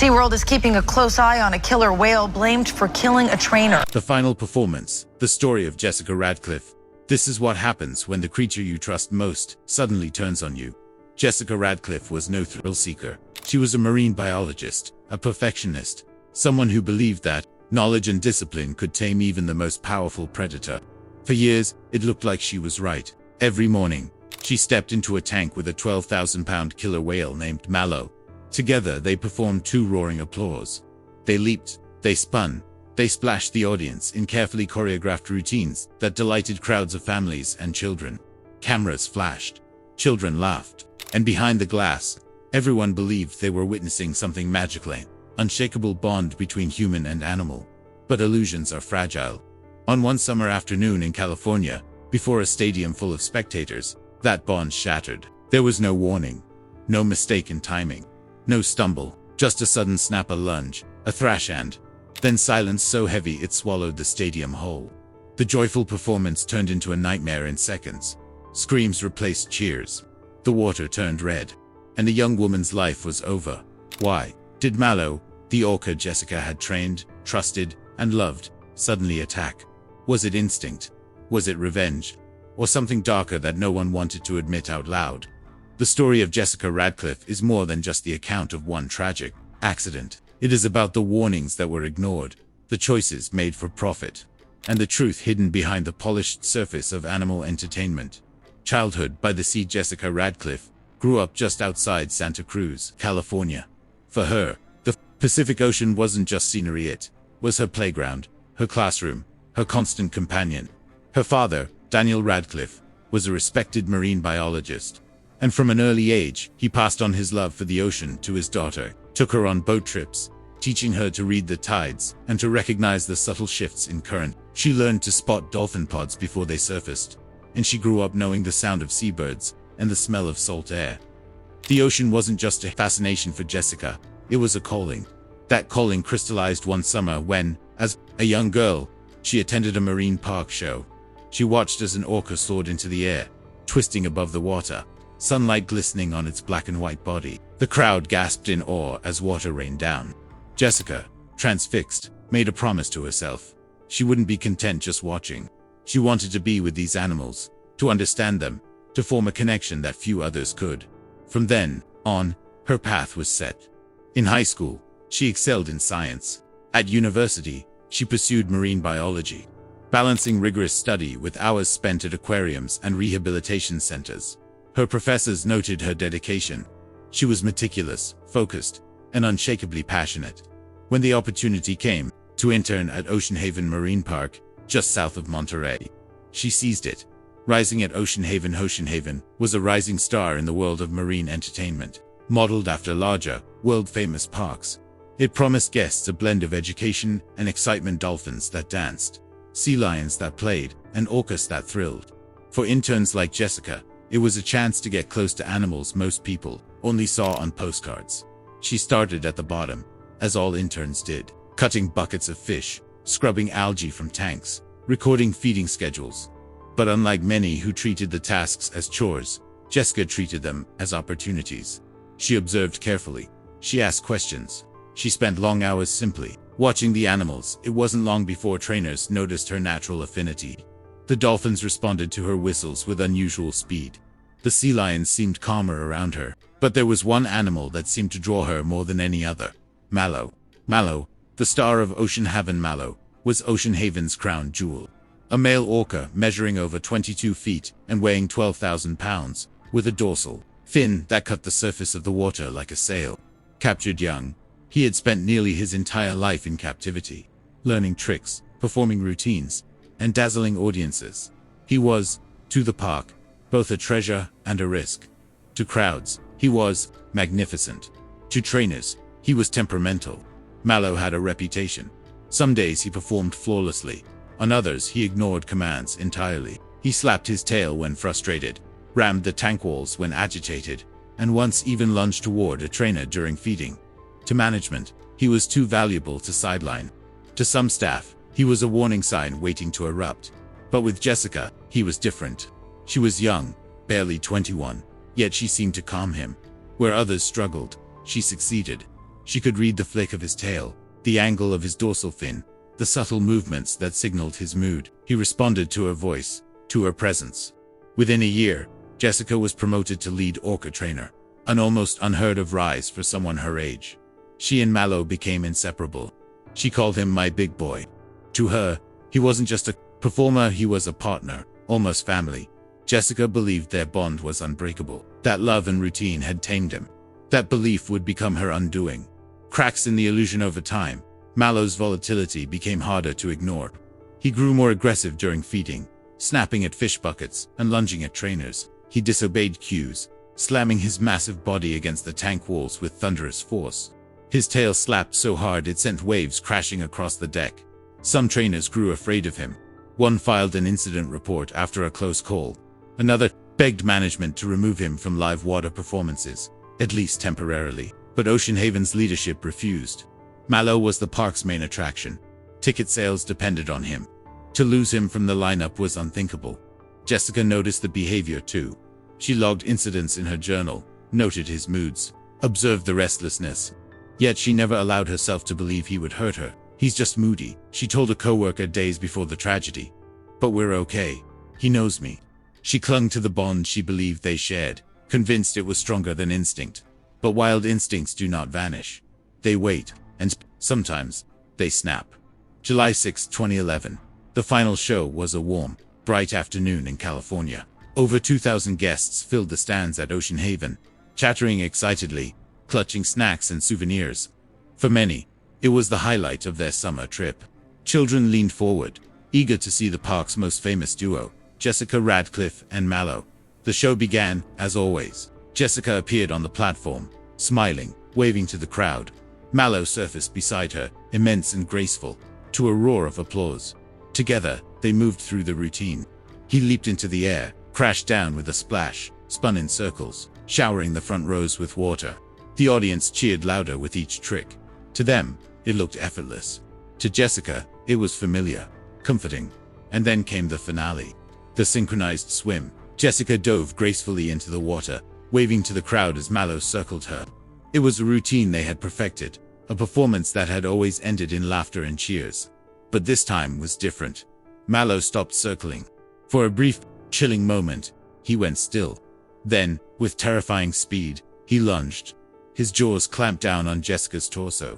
SeaWorld is keeping a close eye on a killer whale blamed for killing a trainer. The final performance, the story of Jessica Radcliffe. This is what happens when the creature you trust most suddenly turns on you. Jessica Radcliffe was no thrill seeker. She was a marine biologist, a perfectionist, someone who believed that knowledge and discipline could tame even the most powerful predator. For years, it looked like she was right. Every morning, she stepped into a tank with a 12,000-pound killer whale named Malow. Together, they performed two roaring applause. They leaped, they spun, they splashed the audience in carefully choreographed routines that delighted crowds of families and children. Cameras flashed, children laughed, and behind the glass, everyone believed they were witnessing something magical, an unshakable bond between human and animal. But illusions are fragile. On one summer afternoon in California, before a stadium full of spectators, that bond shattered. There was no warning, no mistake in timing. No stumble, just a sudden snap, a lunge, a thrash, and then silence so heavy it swallowed the stadium whole. The joyful performance turned into a nightmare in seconds. Screams replaced cheers. The water turned red, and a young woman's life was over. Why did Malow, the orca Jessica had trained, trusted, and loved, suddenly attack? Was it instinct? Was it revenge? Or something darker that no one wanted to admit out loud? The story of Jessica Radcliffe is more than just the account of one tragic accident. It is about the warnings that were ignored, the choices made for profit, and the truth hidden behind the polished surface of animal entertainment. Childhood by the Sea. Jessica Radcliffe grew up just outside Santa Cruz, California. For her, the Pacific Ocean wasn't just scenery, it was her playground, her classroom, her constant companion. Her father, Daniel Radcliffe, was a respected marine biologist. And from an early age, he passed on his love for the ocean to his daughter, took her on boat trips, teaching her to read the tides and to recognize the subtle shifts in current. She learned to spot dolphin pods before they surfaced, and she grew up knowing the sound of seabirds and the smell of salt air. The ocean wasn't just a fascination for Jessica, it was a calling. That calling crystallized one summer when, as a young girl, she attended a marine park show. She watched as an orca soared into the air, twisting above the water, sunlight glistening on its black and white body. The crowd gasped in awe as water rained down. Jessica, transfixed, made a promise to herself. She wouldn't be content just watching. She wanted to be with these animals, to understand them, to form a connection that few others could. From then on, her path was set. In high school, she excelled in science. At university, she pursued marine biology, balancing rigorous study with hours spent at aquariums and rehabilitation centers. Her professors noted her dedication. She was meticulous, focused, and unshakably passionate. When the opportunity came to intern at Ocean Haven Marine Park, just south of Monterey, she seized it. Rising at Ocean Haven was a rising star in the world of marine entertainment, modeled after larger, world-famous parks. It promised guests a blend of education and excitement: dolphins that danced, sea lions that played, and orcas that thrilled. For interns like Jessica, it was a chance to get close to animals most people only saw on postcards. She started at the bottom, as all interns did, cutting buckets of fish, scrubbing algae from tanks, recording feeding schedules. But unlike many who treated the tasks as chores, Jessica treated them as opportunities. She observed carefully. She asked questions. She spent long hours simply watching the animals. It wasn't long before trainers noticed her natural affinity. The dolphins responded to her whistles with unusual speed. The sea lions seemed calmer around her. But there was one animal that seemed to draw her more than any other: Malow. Malow, the star of Ocean Haven. Malow was Ocean Haven's crown jewel. A male orca measuring over 22 feet and weighing 12,000 pounds, with a dorsal fin that cut the surface of the water like a sail. Captured young, he had spent nearly his entire life in captivity, learning tricks, performing routines, and dazzling audiences. He was, to the park, both a treasure and a risk. To crowds, he was magnificent. To trainers, he was temperamental. Malow had a reputation. Some days he performed flawlessly. On others, he ignored commands entirely. He slapped his tail when frustrated, rammed the tank walls when agitated, and once even lunged toward a trainer during feeding. To management, he was too valuable to sideline. To some staff, he was a warning sign waiting to erupt. But with Jessica, he was different. She was young, barely 21, yet she seemed to calm him. Where others struggled, she succeeded. She could read the flick of his tail, the angle of his dorsal fin, the subtle movements that signaled his mood. He responded to her voice, to her presence. Within a year, Jessica was promoted to lead Orca trainer, an almost unheard of rise for someone her age. She and Malow became inseparable. She called him my big boy. To her, he wasn't just a performer, he was a partner, almost family. Jessica believed their bond was unbreakable, that love and routine had tamed him. That belief would become her undoing. Cracks in the illusion over time. Malow's volatility became harder to ignore. He grew more aggressive during feeding, snapping at fish buckets and lunging at trainers. He disobeyed cues, slamming his massive body against the tank walls with thunderous force. His tail slapped so hard it sent waves crashing across the deck. Some trainers grew afraid of him. One filed an incident report after a close call. Another begged management to remove him from live water performances, at least temporarily. But Ocean Haven's leadership refused. Malow was the park's main attraction. Ticket sales depended on him. To lose him from the lineup was unthinkable. Jessica noticed the behavior too. She logged incidents in her journal, noted his moods, observed the restlessness. Yet she never allowed herself to believe he would hurt her. He's just moody, she told a coworker days before the tragedy. But we're okay. He knows me. She clung to the bond she believed they shared, convinced it was stronger than instinct. But wild instincts do not vanish. They wait, and sometimes they snap. July 6, 2011. The final show was a warm, bright afternoon in California. Over 2,000 guests filled the stands at Ocean Haven, chattering excitedly, clutching snacks and souvenirs. For many, it was the highlight of their summer trip. Children leaned forward, eager to see the park's most famous duo, Jessica Radcliffe and Malow. The show began, as always. Jessica appeared on the platform, smiling, waving to the crowd. Malow surfaced beside her, immense and graceful, to a roar of applause. Together, they moved through the routine. He leaped into the air, crashed down with a splash, spun in circles, showering the front rows with water. The audience cheered louder with each trick. To them, it looked effortless. To Jessica, it was familiar, comforting. And then came the finale. The synchronized swim. Jessica dove gracefully into the water, waving to the crowd as Malow circled her. It was a routine they had perfected, a performance that had always ended in laughter and cheers. But this time was different. Malow stopped circling. For a brief, chilling moment, he went still. Then, with terrifying speed, he lunged. His jaws clamped down on Jessica's torso.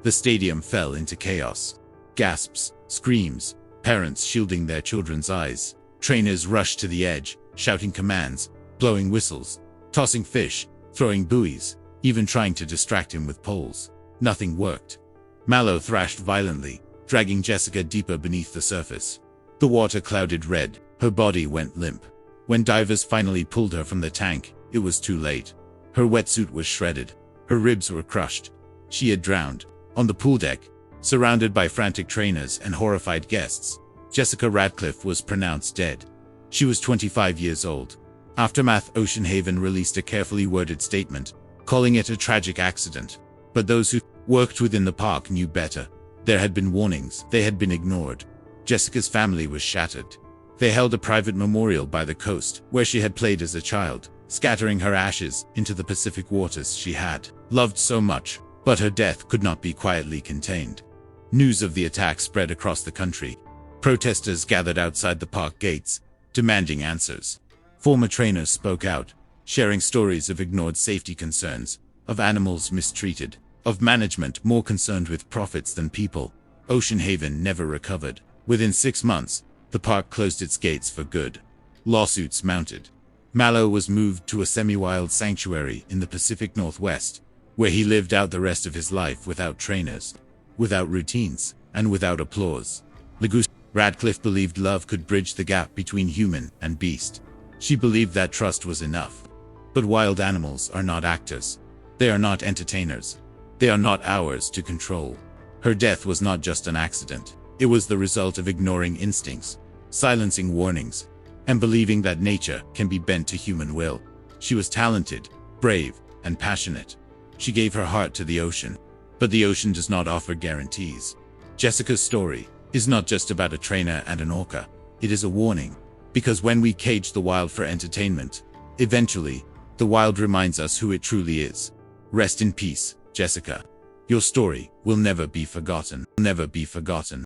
The stadium fell into chaos. Gasps, screams, parents shielding their children's eyes. Trainers rushed to the edge, shouting commands, blowing whistles, tossing fish, throwing buoys, even trying to distract him with poles. Nothing worked. Malow thrashed violently, dragging Jessica deeper beneath the surface. The water clouded red, her body went limp. When divers finally pulled her from the tank, it was too late. Her wetsuit was shredded. Her ribs were crushed. She had drowned. On the pool deck, surrounded by frantic trainers and horrified guests, Jessica Radcliffe was pronounced dead. She was 25 years old. Aftermath. Ocean Haven released a carefully worded statement, calling it a tragic accident. But those who worked within the park knew better. There had been warnings. They had been ignored. Jessica's family was shattered. They held a private memorial by the coast, where she had played as a child, scattering her ashes into the Pacific waters she had loved so much. But her death could not be quietly contained. News of the attack spread across the country. Protesters gathered outside the park gates, demanding answers. Former trainers spoke out, sharing stories of ignored safety concerns, of animals mistreated, of management more concerned with profits than people. Ocean Haven never recovered. Within 6 months, the park closed its gates for good. Lawsuits mounted. Malow was moved to a semi-wild sanctuary in the Pacific Northwest, where he lived out the rest of his life without trainers, without routines, and without applause. Radcliffe believed love could bridge the gap between human and beast. She believed that trust was enough. But wild animals are not actors. They are not entertainers. They are not ours to control. Her death was not just an accident. It was the result of ignoring instincts, silencing warnings, and believing that nature can be bent to human will. She was talented, brave, and passionate. She gave her heart to the ocean. But the ocean does not offer guarantees. Jessica's story is not just about a trainer and an orca. It is a warning. Because when we cage the wild for entertainment, eventually, the wild reminds us who it truly is. Rest in peace, Jessica. Your story will never be forgotten. Never be forgotten.